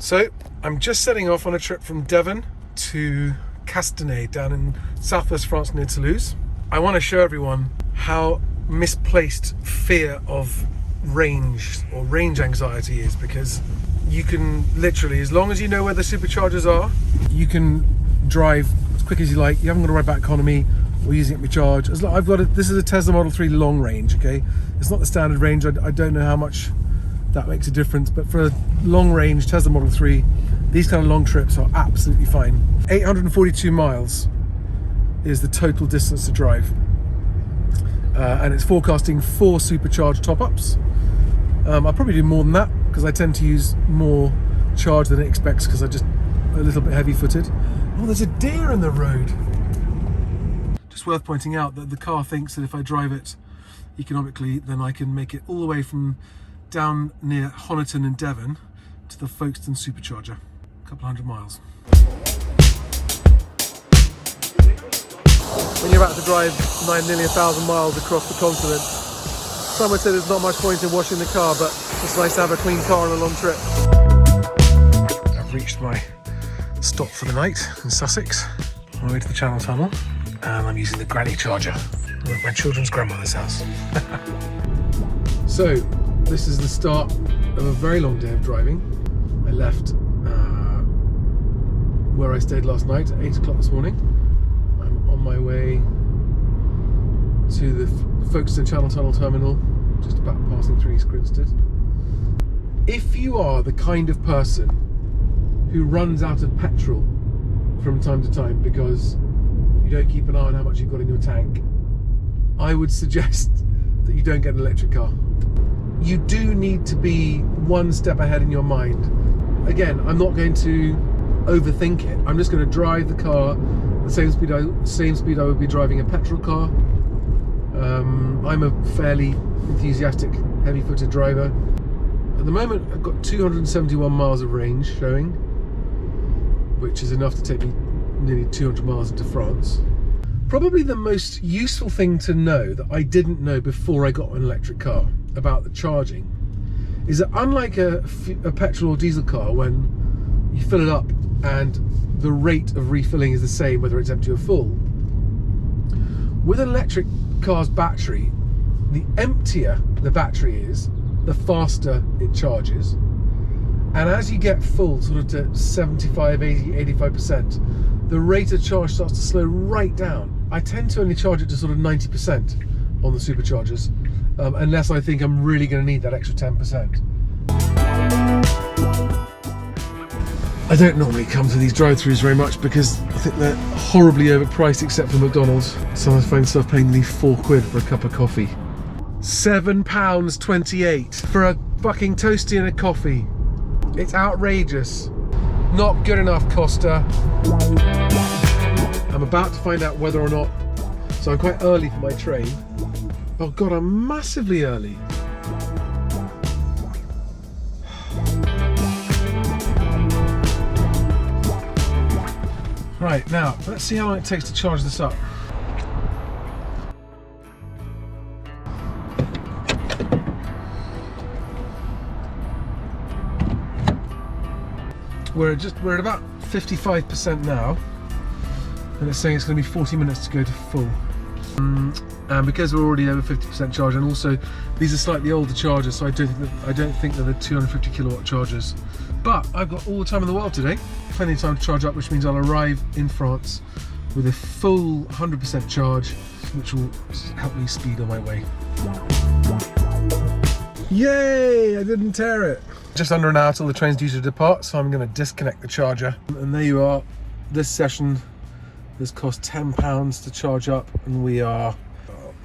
So I'm just setting off on a trip from Devon to Castanet down in southwest France near Toulouse. I want to show everyone how misplaced fear of range or range anxiety is, because you can literally, as long as you know where the superchargers are, you can drive as quick as you like. You haven't got to worry about economy or using it to charge. I've got this is a Tesla Model 3 long range, okay? It's not the standard range. I don't know how much that makes a difference, but for a long range Tesla Model 3, these kind of long trips are absolutely fine. 842 miles is the total distance to drive, and it's forecasting 4 supercharged top-ups. I'll probably do more than that because I tend to use more charge than it expects because I'm just a little bit heavy-footed. Oh, there's a deer in the road. Just worth pointing out that the car thinks that if I drive it economically, then I can make it all the way from down near Honiton in Devon to the Folkestone supercharger. A couple hundred miles. When you're about to drive nearly 1,000 miles across the continent, some would say there's not much point in washing the car, but it's nice to have a clean car on a long trip. I've reached my stop for the night in Sussex, on my way to the Channel Tunnel, and I'm using the granny charger. I'm at my children's grandmother's house. So, this is the start of a very long day of driving. I left where I stayed last night at 8 o'clock this morning. I'm on my way to the Folkestone Channel Tunnel terminal, just about passing through East Grinstead. If you are the kind of person who runs out of petrol from time to time because you don't keep an eye on how much you've got in your tank, I would suggest that you don't get an electric car. You do need to be one step ahead in your mind. Again, I'm not going to overthink it. I'm just going to drive the car the same speed I would be driving a petrol car. I'm a fairly enthusiastic, heavy-footed driver. At the moment, I've got 271 miles of range showing, which is enough to take me nearly 200 miles into France. Probably the most useful thing to know that I didn't know before I got an electric car about the charging is that unlike a petrol or diesel car, when you fill it up and the rate of refilling is the same whether it's empty or full, with an electric car's battery, the emptier the battery is, the faster it charges, and as you get full, sort of to 75, 80, 85%, the rate of charge starts to slow right down. I tend to only charge it to sort of 90% on the superchargers, unless I think I'm really going to need that extra 10%. I don't normally come to these drive-thrus very much because I think they're horribly overpriced, except for McDonald's. Sometimes I find myself paying nearly £4 for a cup of coffee. £7.28 for a fucking toastie and a coffee. It's outrageous. Not good enough, Costa. I'm about to find out whether or not, so I'm quite early for my train. Oh God, I'm massively early. Right, now, let's see how long it takes to charge this up. We're at about 55% now, and it's saying it's going to be 40 minutes to go to full. And because we're already over 50% charge, and also these are slightly older chargers, so I don't think they're the 250 kilowatt chargers. But I've got all the time in the world today, plenty of time to charge up, which means I'll arrive in France with a full 100% charge, which will help me speed on my way. Yay! I didn't tear it. Just under an hour till the train's due to depart, so I'm going to disconnect the charger. And there you are. This session has cost £10 to charge up, and we are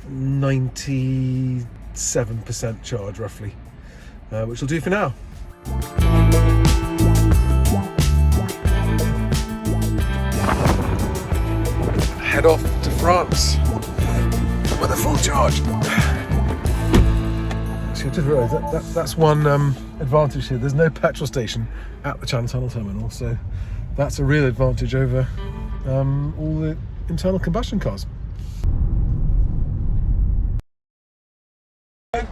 97% charge roughly, which will do for now. Head off to France with a full charge. So I just realised that's one advantage here. There's no petrol station at the Channel Tunnel terminal, so that's a real advantage over all the internal combustion cars. Your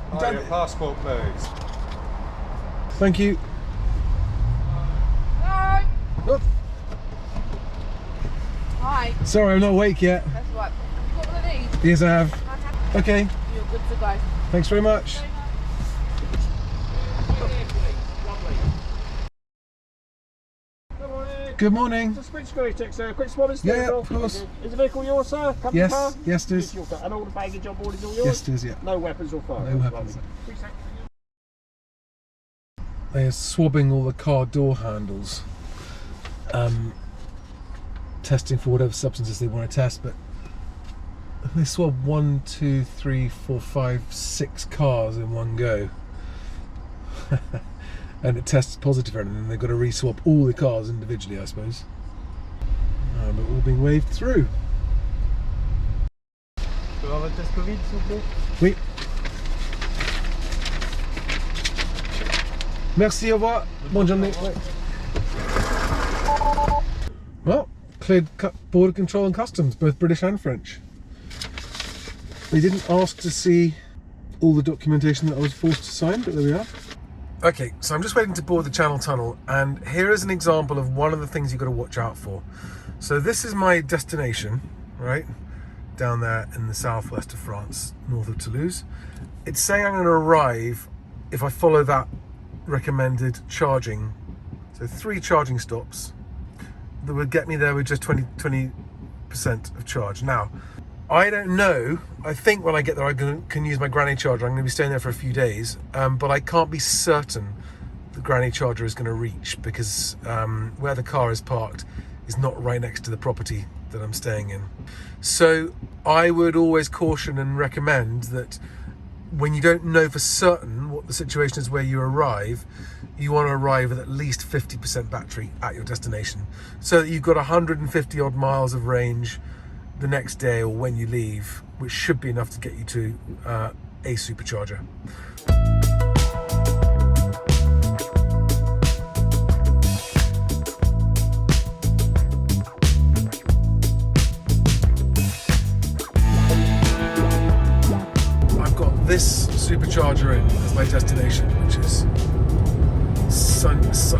passport, please. Thank you. Sorry, I'm not awake yet. That's right. You got one of these? Yes, I have. Okay. You're good to go. Thanks very much. Good morning. Just quick security check, sir. Quick swab and Yeah, of course. Is the vehicle yours, sir? Company Yes, car? yes, it is. It's your car. And all the baggage on board is all yours? Yes, it is, yeah. No weapons or firearms? No weapons. Quick sec. They are swabbing all the car door handles, testing for whatever substances they want to test, but they swab 1, 2, 3, 4, 5, 6 cars in one go. And it tests positive for anything, and they've got to re-swap all the cars individually, I suppose. But all being waved through. Tu vas avoir le test Covid, s'il vous plaît? Oui. Merci, au revoir. Bonne journée. Well, cleared border control and customs, both British and French. They didn't ask to see all the documentation that I was forced to sign, but there we are. Okay, so I'm just waiting to board the Channel Tunnel, and here is an example of one of the things you've got to watch out for. So this is my destination, right? Down there in the southwest of France, north of Toulouse. It's saying I'm going to arrive if I follow that recommended charging. So 3 charging stops that would get me there with just 20% of charge. Now, I don't know. I think when I get there I can use my granny charger. I'm going to be staying there for a few days, but I can't be certain the granny charger is going to reach, because where the car is parked is not right next to the property that I'm staying in. So I would always caution and recommend that when you don't know for certain what the situation is where you arrive, you want to arrive with at least 50% battery at your destination, so that you've got 150 odd miles of range the next day or when you leave, which should be enough to get you to a supercharger. I've got this supercharger in as my destination, which is Senlis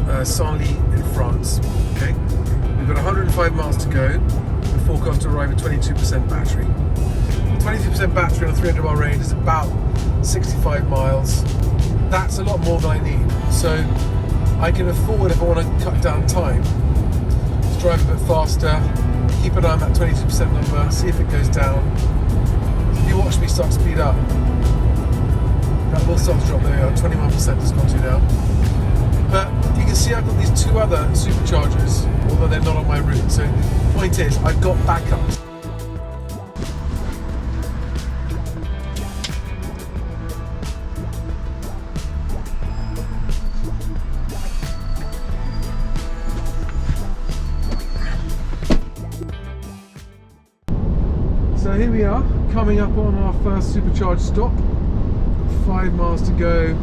in France. Okay, we've got 105 miles to go. Forecast to arrive at 22% battery. 22% battery on a 300 mile range is about 65 miles. That's a lot more than I need. So I can afford, if I want to cut down time, to drive a bit faster, keep an eye on that 22% number, see if it goes down. If you watch me start to speed up, that will start to drop. There we are, 21% it's gone to now. But you can see I've got these 2 other superchargers, although they're not on my route. So the point is, I've got backups. So here we are, coming up on our first supercharged stop. Got 5 miles to go.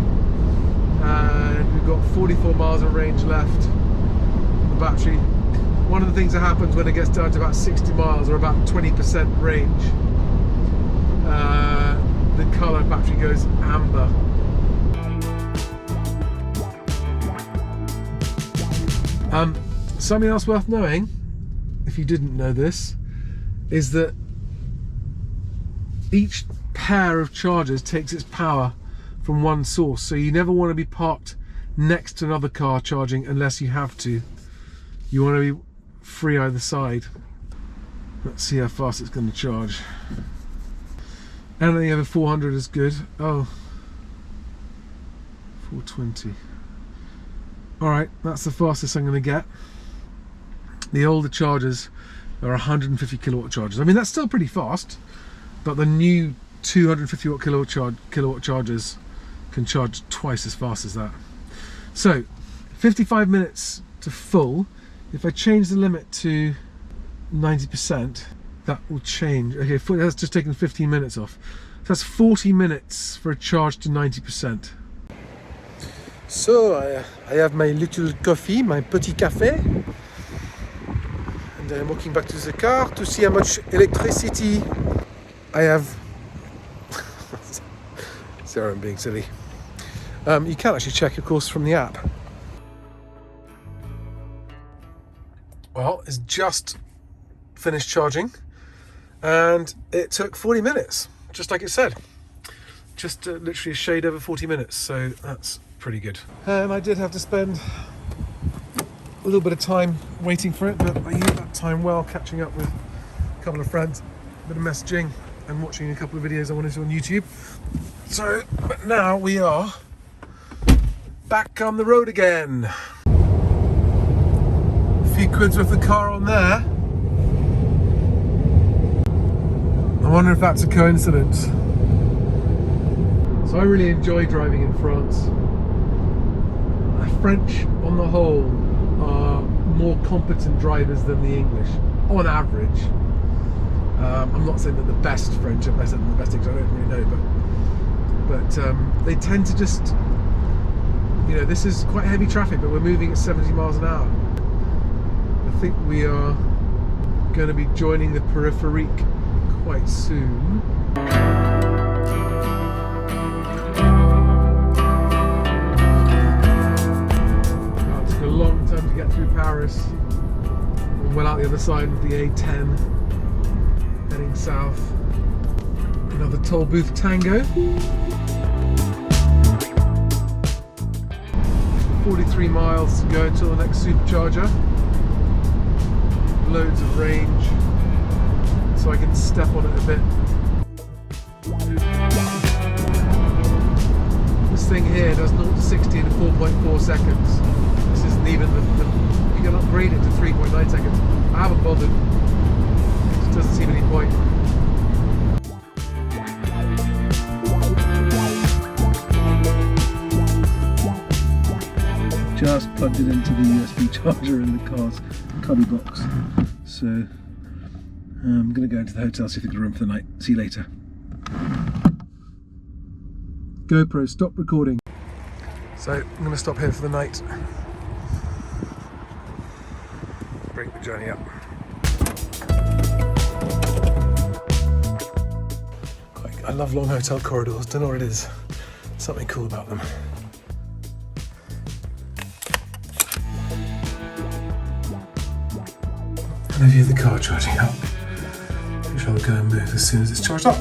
And we've got 44 miles of range left. The battery, one of the things that happens when it gets down to about 60 miles or about 20% range, the colour battery goes amber. Something else worth knowing, if you didn't know this, is that each pair of chargers takes its power from one source, so you never want to be parked next to another car charging unless you have to. You want to be free either side. Let's see how fast it's going to charge. Anything over 400 is good. Oh, 420. Alright, that's the fastest I'm going to get. The older chargers are 150 kilowatt chargers. I mean, that's still pretty fast, but the new 250 watt kilowatt chargers can charge twice as fast as that. So 55 minutes to full. If I change the limit to 90%, that will change. Okay, that's just taken 15 minutes off. So that's 40 minutes for a charge to 90%. So I have my little coffee, my petit café, and I'm walking back to the car to see how much electricity I have. Sorry, I'm being silly. You can actually check, of course, from the app. Well, it's just finished charging, and it took 40 minutes, just like it said. Just literally a shade over 40 minutes, so that's pretty good. And I did have to spend a little bit of time waiting for it, but I used that time well, catching up with a couple of friends, a bit of messaging, and watching a couple of videos I wanted to on YouTube. So, but now we are back on the road again. A few quid's worth of car on there. I wonder if that's a coincidence. So I really enjoy driving in France. The French, on the whole, are more competent drivers than the English, on average. I'm not saying that the best French are better than the best English, I don't really know, but they tend to just, you know, this is quite heavy traffic, but we're moving at 70 miles an hour. I think we are going to be joining the périphérique quite soon. It took a long time to get through Paris. We're well out the other side of the A10, heading south. Another toll booth tango. 43 miles to go until the next supercharger. Loads of range, so I can step on it a bit. This thing here does 0 to 60 in 4.4 seconds. This isn't even you can upgrade it to 3.9 seconds. I haven't bothered. It doesn't seem any point. Just plugged it into the USB charger in the car's cubby box. So I'm going to go into the hotel, see if there's room for the night. See you later. GoPro, stop recording. So I'm going to stop here for the night. Break the journey up. I love long hotel corridors. Don't know what it is. Something cool about them. And a view of the car charging up, which I'll go and move as soon as it's charged up.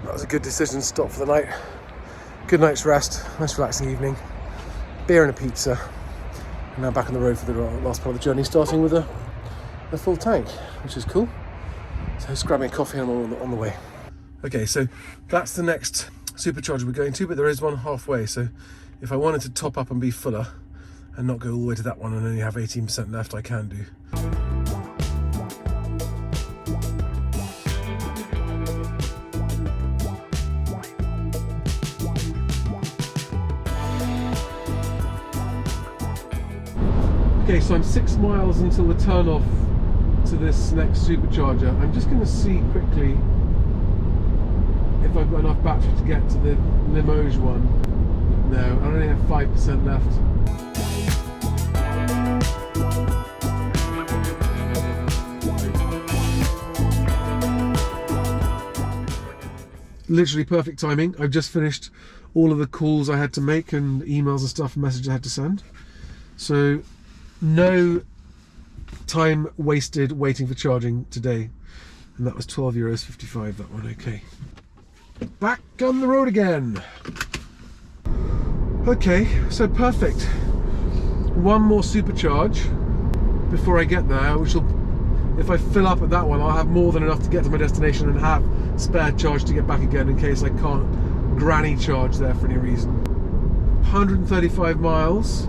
That was a good decision to stop for the night. Good night's rest, nice relaxing evening, beer and a pizza. And now back on the road for the last part of the journey, starting with a full tank, which is cool. So just grab me a coffee and I'm on the way. Okay, so that's the next supercharger we're going to, but there is one halfway. So if I wanted to top up and be fuller, and not go all the way to that one and only have 18% left, I can do. Okay, so I'm 6 miles until the turn off to this next supercharger. I'm just going to see quickly if I've got enough battery to get to the Limoges one. No, I only have 5% left. Literally perfect timing. I've just finished all of the calls I had to make and emails and stuff and messages I had to send. So no time wasted waiting for charging today. And that was €12.55, that one. Okay. Back on the road again. Okay, so perfect. One more supercharge before I get there, which will, if I fill up at that one, I'll have more than enough to get to my destination and have spare charge to get back again in case I can't granny charge there for any reason. 135 miles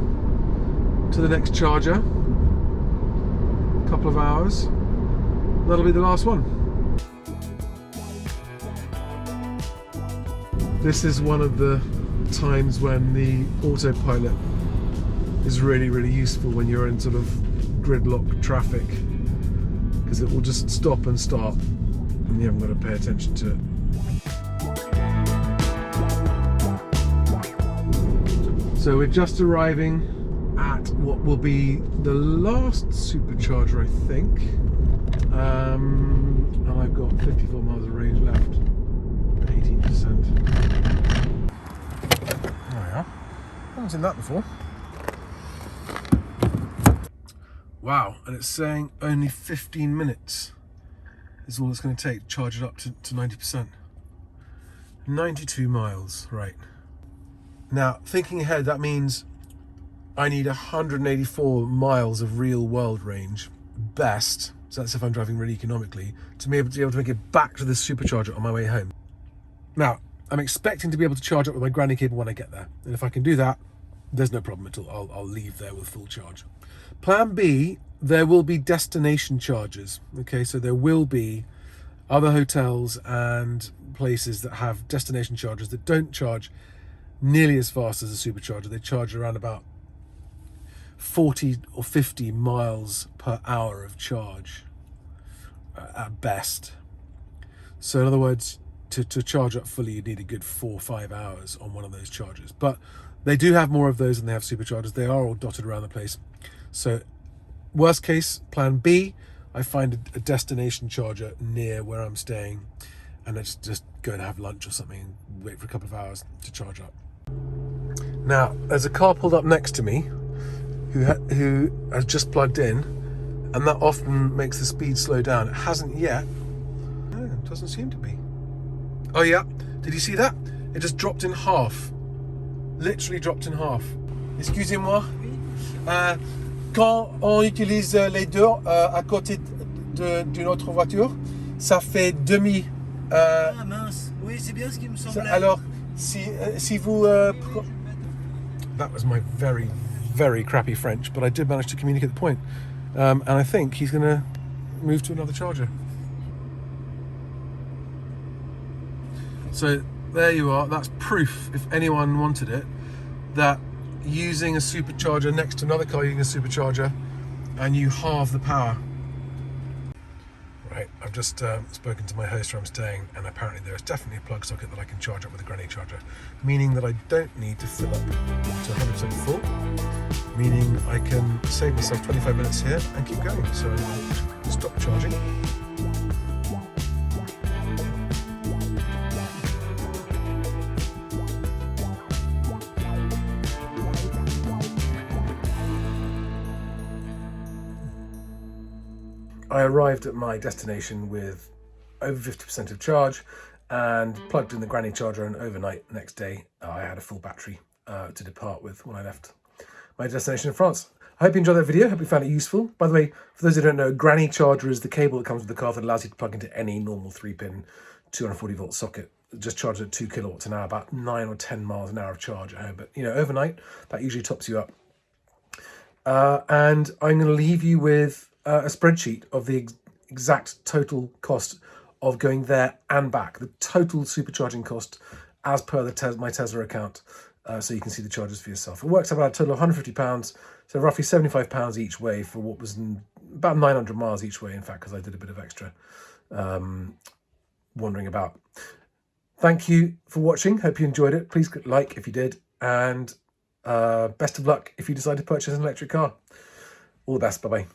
to the next charger. A couple of hours. That'll be the last one. This is one of the times when the autopilot is really, really useful when you're in sort of gridlock traffic, because it will just stop and start and you haven't got to pay attention to it. So we're just arriving at what will be the last supercharger, I think, and I've got 54 miles of range left, 18%. There we are. I haven't seen that before. Wow, and it's saying only 15 minutes is all it's going to take to charge it up to 90%. 92 miles, right. Now, thinking ahead, that means I need 184 miles of real world range, best, so that's if I'm driving really economically, to be able to make it back to the supercharger on my way home. Now, I'm expecting to be able to charge up with my granny cable when I get there. And if I can do that, there's no problem at all. I'll leave there with full charge. Plan B, there will be destination chargers. Okay, so there will be other hotels and places that have destination chargers that don't charge nearly as fast as a supercharger. They charge around about 40 or 50 miles per hour of charge at best. So in other words, to charge up fully, you need a good 4 or 5 hours on one of those chargers. But they do have more of those than they have superchargers. They are all dotted around the place. So worst case, plan B, I find a destination charger near where I'm staying, and I just go and have lunch or something and wait for a couple of hours to charge up. Now, there's a car pulled up next to me who has just plugged in, and that often makes the speed slow down. It hasn't yet. No, it doesn't seem to be. Oh yeah, did you see that? It just dropped in half. Literally dropped in half. Excusez-moi. Quand on utilise les deux à côté d'une autre voiture, ça fait demi. Ah mince, oui c'est bien ce qui me semblait. Alors, si vous... That was my very, very crappy French, but I did manage to communicate the point. And I think he's going to move to another charger. So there you are. That's proof, if anyone wanted it, that using a supercharger next to another car using a supercharger, and you halve the power. Right, I've just spoken to my host where I'm staying, and apparently there is definitely a plug socket that I can charge up with a granny charger, meaning that I don't need to fill up to 100% full, meaning I can save myself 25 minutes here and keep going. So I'll stop charging. I arrived at my destination with over 50% of charge and plugged in the granny charger, and overnight next day I had a full battery to depart with when I left my destination in France. I hope you enjoyed that video. I hope you found it useful. By the way, for those who don't know, granny charger is the cable that comes with the car that allows you to plug into any normal 3-pin 240 volt socket. It just charges at 2 kilowatts an hour, about 9 or 10 miles an hour of charge at home. But you know, overnight that usually tops you up. And I'm going to leave you with a spreadsheet of the exact total cost of going there and back, the total supercharging cost as per my Tesla account, so you can see the charges for yourself. It works out about a total of £150, so roughly £75 each way for what was about 900 miles each way, in fact, because I did a bit of extra wandering about. Thank you for watching. Hope you enjoyed it. Please click like if you did, and best of luck if you decide to purchase an electric car. All the best. Bye-bye.